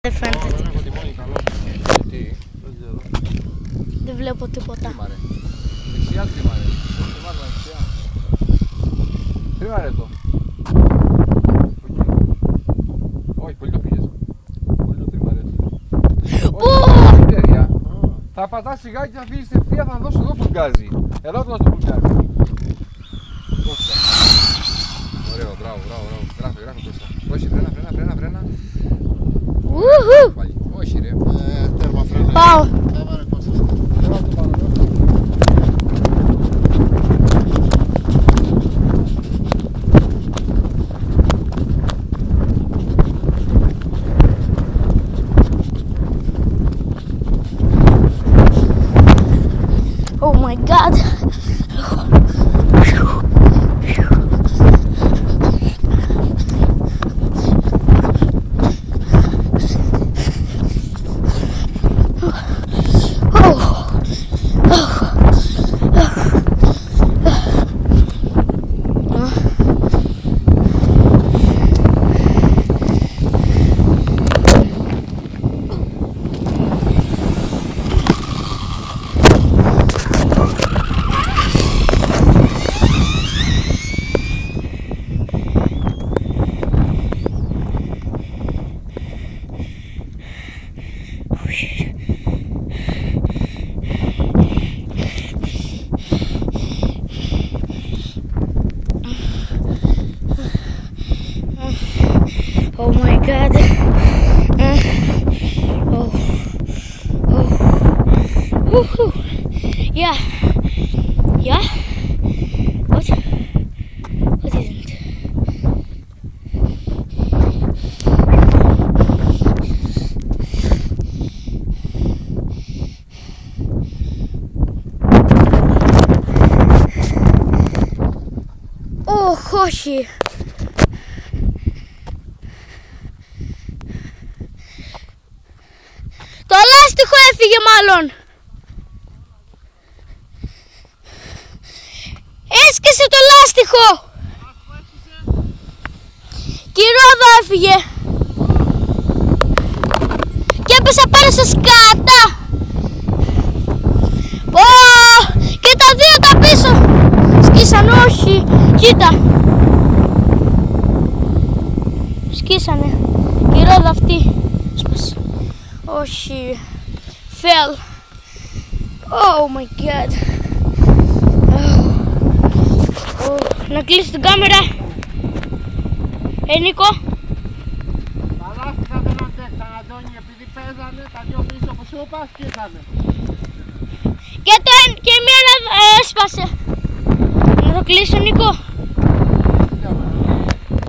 Δεν φαίνεται. Έχω τιμόνι καλό. Γιατί, δεν ξέρω. Δεν βλέπω τίποτα. Τρίμαρε. Δεξιά τρίμαρε. Τρίμαρε δεξιά. Τρίμαρε το. Όχι, πολύ το πήγες. Πολύ το τρίμαρε. Όχι, παιδιά. Θα πατάς σιγά και θα φύγεις ευθεία, θα δώσω εδώ φουγκάζι. Εδώ το δώσω το φουγκάζι. Ωραίο, μπράβο. Γράφε Κώστα. Όχι, φρένα. Όχι ρε. Τέρμα φρένα. Πάω. Oh my God. Oh my God. Woohoo. Yeah. What isn't? Όχι. Το λάστιχο έφυγε μάλλον. Έσκασε το λάστιχο. Και η ρόδα έφυγε. Και έπεσα πάνω στα σκάτα. Και τα δύο τα πίσω σκίσανε, όχι. Κοίτα. Σκίσανε. Η ρόδα αυτή σπάσε. Όχι. Fell. Oh my God. Να κλείσει την κάμερα. Νίκο. Τα λάστιχα δεν αντέξαν, Αντώνη, επειδή παίζανε τα δυο πίσω που σου είπα, σκίσανε. Και η μία έσπασε. Να το κλείσω, Νίκο.